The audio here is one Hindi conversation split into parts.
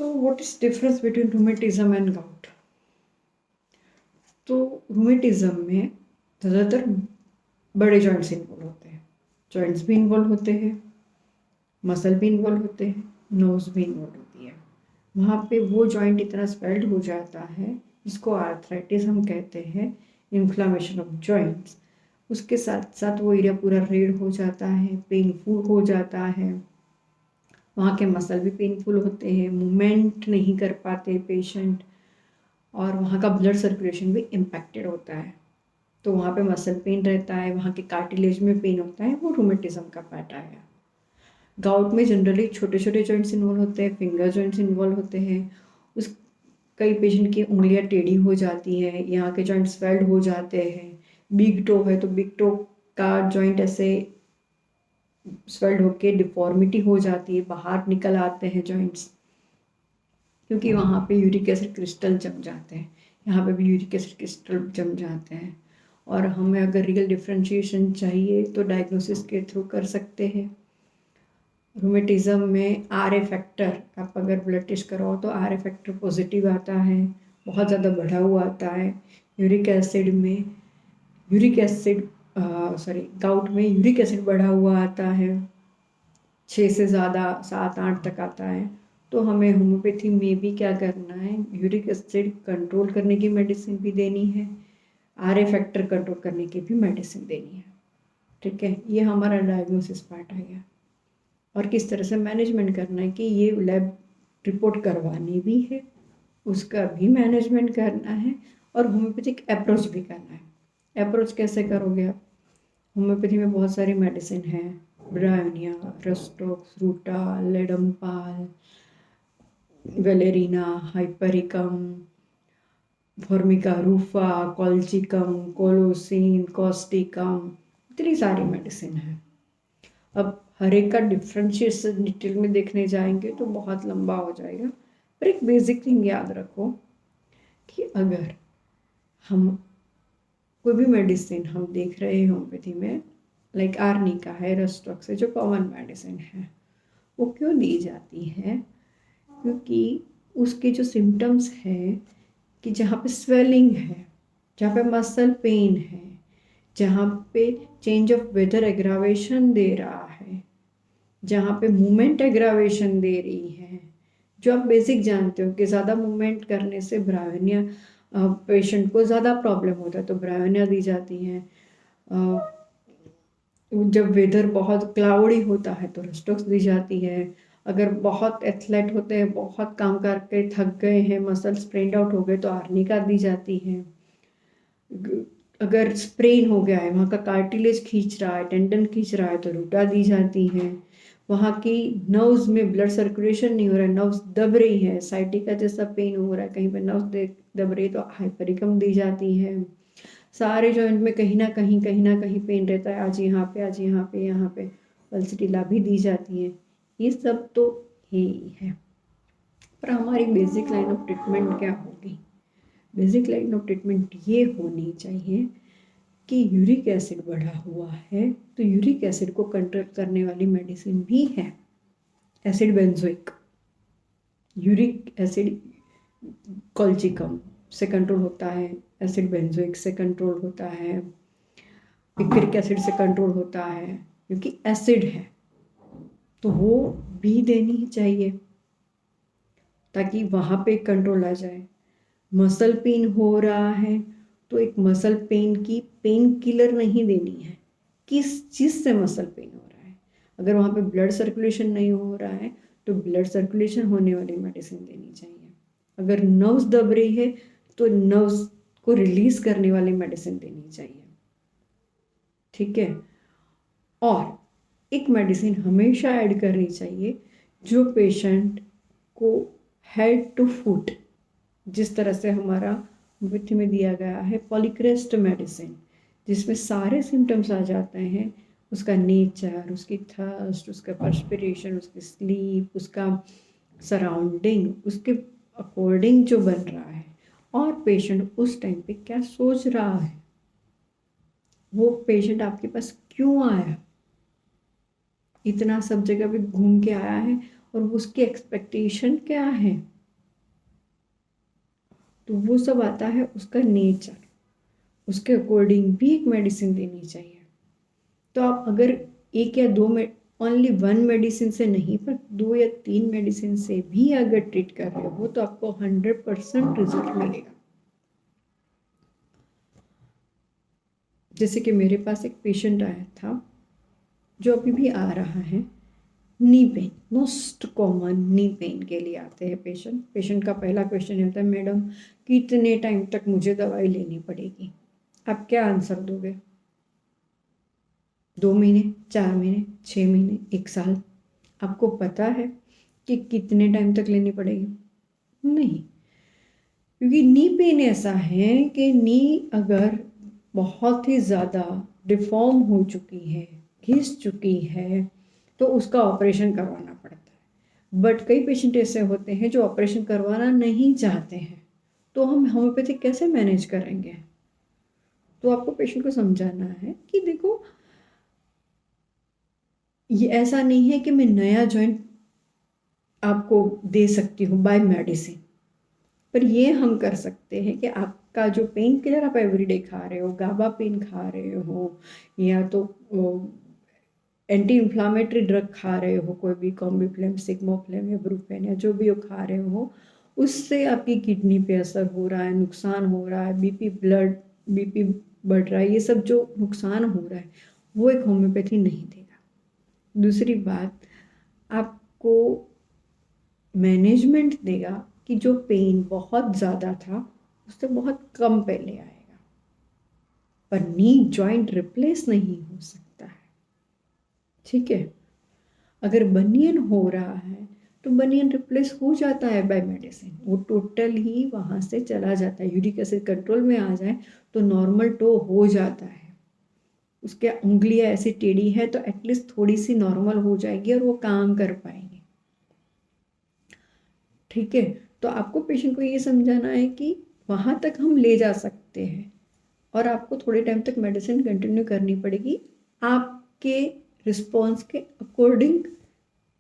So what is difference between rheumatism and gout? तो रूमेटिज्म में ज़्यादातर बड़े जॉइंट्स इन्वॉल्व होते हैं, जॉइंट्स भी इन्वॉल्व होते हैं, मसल भी इन्वॉल्व होते हैं, नर्व्स भी इन्वॉल्व होती है। वहाँ पे वो जॉइंट इतना स्वेल्ड हो जाता है जिसको आर्थराइटिस हम कहते हैं, इन्फ्लामेशन ऑफ जॉइंट्स। उसके साथ साथ वो एरिया पूरा रेड हो जाता है, पेनफुल हो जाता है, वहाँ के मसल भी पेनफुल होते हैं, मूवमेंट नहीं कर पाते पेशेंट, और वहाँ का ब्लड सर्कुलेशन भी इम्पैक्टेड होता है। तो वहाँ पे मसल पेन रहता है, वहाँ के कार्टिलेज में पेन होता है, वो रूमेटिज्म का पार्ट आया। गाउट में जनरली छोटे छोटे जॉइंट्स इन्वॉल्व होते हैं, फिंगर जॉइंट्स इन्वॉल्व होते हैं। उस कई पेशेंट की उंगलियां टेढ़ी हो जाती हैं, यहाँ के जॉइंट स्वेल्ड हो जाते हैं। बिग टो है तो बिग टो का जॉइंट ऐसे स्वेल्ड होके डिफॉर्मिटी हो जाती है, बाहर निकल आते हैं जॉइंट्स, क्योंकि वहाँ पे यूरिक एसिड क्रिस्टल जम जाते हैं। यहाँ पे भी यूरिक एसिड क्रिस्टल जम जाते हैं। और हमें अगर रियल डिफ्रेंशिएशन चाहिए तो डायग्नोसिस के थ्रू कर सकते हैं। रूमेटिज्म में आर ए फैक्टर, आप अगर ब्लड टेस्ट कराओ तो आर ए फैक्टर पॉजिटिव आता है, बहुत ज़्यादा बढ़ा हुआ आता है। यूरिक एसिड में गाउट में यूरिक एसिड बढ़ा हुआ आता है, 6 से ज़्यादा 7-8 तक आता है। तो हमें होम्योपैथी में भी क्या करना है, यूरिक एसिड कंट्रोल करने की मेडिसिन भी देनी है, आर ए फैक्टर कंट्रोल करने की भी मेडिसिन देनी है। ठीक है, ये हमारा डायग्नोसिस पार्ट आ गया। और किस तरह से मैनेजमेंट करना है कि ये लैब रिपोर्ट करवानी भी है, उसका भी मैनेजमेंट करना है, और होम्योपैथिक अप्रोच भी करना है। अप्रोच कैसे करोगे आप? होम्योपैथी में बहुत सारी मेडिसिन है, ब्रायोनिया, रस्टॉक्स, रूटा, लेडमपाल, वेलेरिना, हाइपरिकम, फॉर्मिका रूफा, कॉल्चिकम, कोलोसिन, कॉस्टिकम, इतनी सारी मेडिसिन है। अब हर एक का डिफ्रेंशिएशन डिटेल में देखने जाएंगे तो बहुत लंबा हो जाएगा, पर एक बेसिक थिंग याद रखो कि अगर हम कोई भी मेडिसिन हम देख रहे हैं होम्योपैथी में, लाइक आर्निका है, रस्टॉक्स है, जो कॉमन मेडिसिन है, वो क्यों दी जाती है? क्योंकि उसके जो सिम्टम्स हैं कि जहाँ पे स्वेलिंग है, जहाँ पे मसल पेन है, जहाँ पे चेंज ऑफ वेदर एग्रावेशन दे रहा है, जहाँ पे मूवमेंट एग्रावेशन दे रही है, जो आप बेसिक जानते हो कि ज़्यादा मूवमेंट करने से ब्रायोनिया पेशेंट को ज़्यादा प्रॉब्लम होता है, तो ब्रायोनिया दी जाती हैं। जब वेदर बहुत क्लाउडी होता है तो रस्टॉक्स दी जाती है। अगर बहुत एथलेट होते हैं, बहुत काम करके थक गए हैं, मसल स्प्रेड आउट हो गए, तो आर्निका दी जाती है। अगर स्प्रेन हो गया है, वहाँ का कार्टिलेज खींच रहा है, टेंडन खींच रहा है, तो रूटा दी जाती है। वहाँ की नर्व्स में ब्लड सर्कुलेशन नहीं हो रहा है, नर्व्स दब रही है, साइटिका जैसा पेन हो रहा है, कहीं पे नर्व्स दब रही है, तो हाइपरिकम दी जाती है। सारे जॉइंट में कहीं ना कहीं पेन रहता है, आज यहाँ पे, आज यहाँ पे, यहाँ पे पल्सटिला भी दी जाती है। ये सब तो ही है, पर हमारी बेसिक लाइन ऑफ ट्रीटमेंट क्या होगी? बेसिक लाइन ऑफ ट्रीटमेंट ये होनी चाहिए कि यूरिक एसिड बढ़ा हुआ है तो यूरिक एसिड को कंट्रोल करने वाली मेडिसिन भी है, acid benzoic. Uric acid colchicum से कंट्रोल होता है, एसिड बेंजोइक से कंट्रोल होता है, पिक्रिक एसिड से कंट्रोल होता है, क्योंकि एसिड है तो वो भी देनी ही चाहिए ताकि वहाँ पे कंट्रोल आ जाए। मसल पेन हो रहा है तो एक मसल पेन की पेन किलर नहीं देनी है, किस चीज़ से मसल पेन हो रहा है। अगर वहाँ पे ब्लड सर्कुलेशन नहीं हो रहा है तो ब्लड सर्कुलेशन होने वाली मेडिसिन देनी चाहिए। अगर नर्व्स दब रही है तो नर्व्स को रिलीज करने वाली मेडिसिन देनी चाहिए। ठीक है, और एक मेडिसिन हमेशा ऐड करनी चाहिए जो पेशेंट को हेड टू फुट, जिस तरह से हमारा होम्योपैथी में दिया गया है पॉलीक्रेस्ट मेडिसिन, जिसमें सारे सिम्टम्स आ जाते हैं, उसका नेचर, उसकी थर्स्ट, उसका पर्स्पिरेशन, उसकी स्लीप, उसका सराउंडिंग, उसके अकॉर्डिंग जो बन रहा है, और पेशेंट उस टाइम पे क्या सोच रहा है, वो पेशेंट आपके पास क्यों आया, इतना सब जगह पे घूम के आया है और उसकी एक्सपेक्टेशन क्या है, तो वो सब आता है उसका नेचर, उसके अकॉर्डिंग भी एक मेडिसिन देनी चाहिए। तो आप अगर एक या दो में ओनली वन मेडिसिन से नहीं पर 2 या 3 मेडिसिन से भी अगर ट्रीट कर रहे हो तो आपको 100% रिजल्ट मिलेगा। जैसे कि मेरे पास एक पेशेंट आया था जो अभी भी आ रहा है, knee pain, most common knee pain के लिए आते हैं पेशेंट। पेशेंट का पहला क्वेश्चन होता है, मैडम कितने टाइम तक मुझे दवाई लेनी पड़ेगी? आप क्या आंसर दोगे? 2 महीने, 4 महीने, 6 महीने, 1 साल? आपको पता है कि कितने टाइम तक लेनी पड़ेगी? नहीं, क्योंकि नी पेन ऐसा है कि नी अगर बहुत ही ज़्यादा डिफॉर्म हो चुकी है, घिस चुकी है, तो उसका ऑपरेशन करवाना पड़ता है। बट कई पेशेंट ऐसे होते हैं जो ऑपरेशन करवाना नहीं चाहते हैं, तो हम होम्योपैथिक कैसे मैनेज करेंगे? तो आपको पेशेंट को समझाना है कि देखो, ये ऐसा नहीं है कि मैं नया जॉइंट आपको दे सकती हूँ बाय मेडिसिन, पर ये हम कर सकते हैं कि आपका जो पेन किलर आप एवरीडे खा रहे हो, गाबा पेन खा रहे हो, या तो एंटी इन्फ्लामेटरी ड्रग खा रहे हो, कोई भी कॉम्बिफ्लेम, सिग्मोफ्लेम या ब्रूफेन या जो भी वो खा रहे हो, उससे आपकी किडनी पे असर हो रहा है, नुकसान हो रहा है, बीपी बढ़ रहा है, ये सब जो नुकसान हो रहा है वो एक होम्योपैथी नहीं देगा। दूसरी बात, आपको मैनेजमेंट देगा कि जो पेन बहुत ज़्यादा था उससे बहुत कम पहले आएगा, पर नी जॉइंट रिप्लेस नहीं हो सकता है। ठीक है, अगर बनियन हो रहा है तो बनियन रिप्लेस हो जाता है बाय मेडिसिन, वो टोटल ही वहाँ से चला जाता है। यूरिक एसिड कंट्रोल में आ जाए तो नॉर्मल टो हो जाता है, उसके उंगलियाँ ऐसी टेढ़ी है तो एटलीस्ट थोड़ी सी नॉर्मल हो जाएगी और वो काम कर पाएंगे। ठीक है, तो आपको पेशेंट को ये समझाना है कि वहाँ तक हम ले जा सकते हैं और आपको थोड़े टाइम तक मेडिसिन कंटिन्यू करनी पड़ेगी, आपके रिस्पॉन्स के अकॉर्डिंग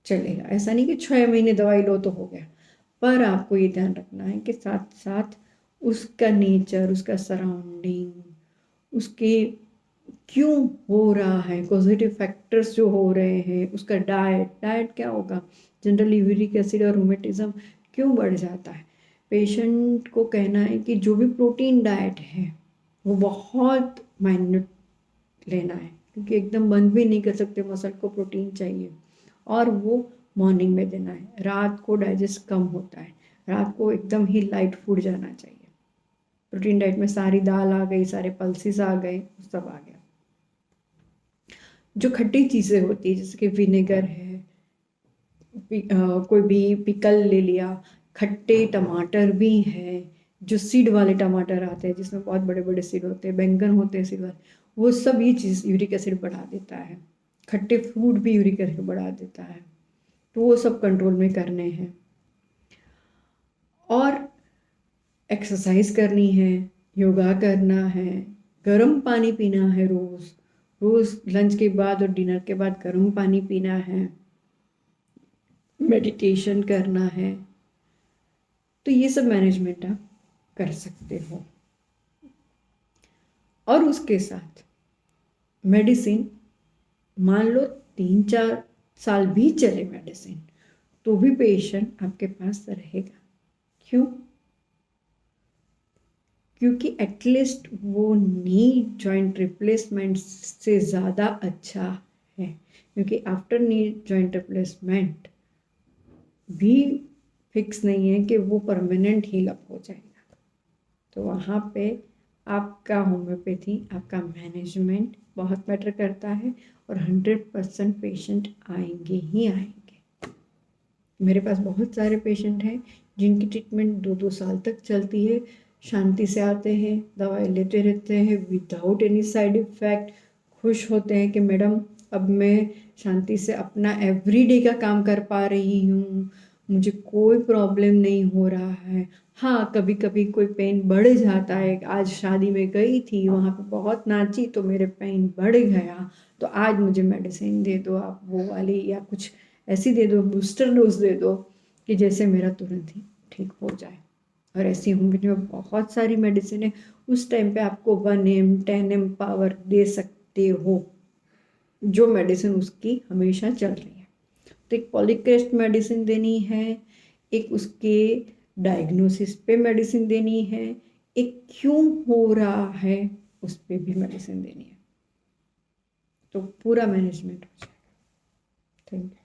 चलेगा। ऐसा नहीं कि 6 महीने दवाई लो तो हो गया, पर आपको ये ध्यान रखना है कि साथ साथ उसका नेचर, उसका सराउंडिंग, उसके क्यों हो रहा है, पॉजिटिव फैक्टर्स जो हो रहे हैं, उसका डाइट क्या होगा, जनरली यूरिक एसिड और रूमेटिज्म क्यों बढ़ जाता है। पेशेंट को कहना है कि जो भी प्रोटीन डाइट है वो बहुत माइन्यूट लेना है, क्योंकि एकदम बंद भी नहीं कर सकते, मसल को प्रोटीन चाहिए, और वो मॉर्निंग में देना है। रात को डाइजेस्ट कम होता है, रात को एकदम ही लाइट फूड जाना चाहिए। प्रोटीन डाइट में सारी दाल आ गई, सारे पल्सेस आ गए, सब आ गया। जो खट्टी चीज़ें होती है जैसे कि विनेगर है, कोई भी पिकल ले लिया, खट्टे टमाटर भी हैं, जो सीड वाले टमाटर आते हैं जिसमें बहुत बड़े बड़े सीड होते हैं, बैंगन होते हैं सीड वाले, वो सब ये चीज़ यूरिक एसिड बढ़ा देता है। खट्टे फ्रूट भी यूरिक एसिड बढ़ा देता है, तो वो सब कंट्रोल में करने हैं। और एक्सरसाइज करनी है, योगा करना है, गर्म पानी पीना है, रोज़ रोज़ लंच के बाद और डिनर के बाद गर्म पानी पीना है, मेडिटेशन करना है। तो ये सब मैनेजमेंट आप कर सकते हो। और उसके साथ मेडिसिन, मान लो 3-4 साल भी चले मेडिसिन, तो भी पेशेंट आपके पास रहेगा। क्यों? क्योंकि एटलीस्ट वो नी जॉइंट रिप्लेसमेंट से ज़्यादा अच्छा है, क्योंकि आफ्टर नी जॉइंट रिप्लेसमेंट भी फिक्स नहीं है कि वो परमानेंट हील अप हो जाएगा। तो वहाँ पे आपका होम्योपैथी, आपका मैनेजमेंट बहुत मैटर करता है, और 100% पेशेंट आएंगे ही आएंगे। मेरे पास बहुत सारे पेशेंट हैं जिनकी ट्रीटमेंट 2-2 साल तक चलती है, शांति से आते हैं, दवाई लेते रहते हैं विदाउट एनी साइड इफ़ेक्ट, खुश होते हैं कि मैडम अब मैं शांति से अपना एवरीडे का काम कर पा रही हूँ, मुझे कोई प्रॉब्लम नहीं हो रहा है। हाँ, कभी कभी कोई पेन बढ़ जाता है, आज शादी में गई थी, वहाँ पे बहुत नाची तो मेरे पेन बढ़ गया, तो आज मुझे मेडिसिन दे दो आप वो वाली, या कुछ ऐसी दे दो, बूस्टर डोज दे दो कि जैसे मेरा तुरंत ही ठीक हो जाए। और ऐसी होमियोपैथी में बहुत सारी मेडिसिन है, उस टाइम पे आपको 1 mg 10 mg पावर दे सकते हो, जो मेडिसिन उसकी हमेशा चल रही है। तो एक पॉलीक्रेस्ट मेडिसिन देनी है, एक उसके डायग्नोसिस पे मेडिसिन देनी है, एक क्यों हो रहा है उस पर भी मेडिसिन देनी है, तो पूरा मैनेजमेंट हो जाएगा। Thank you.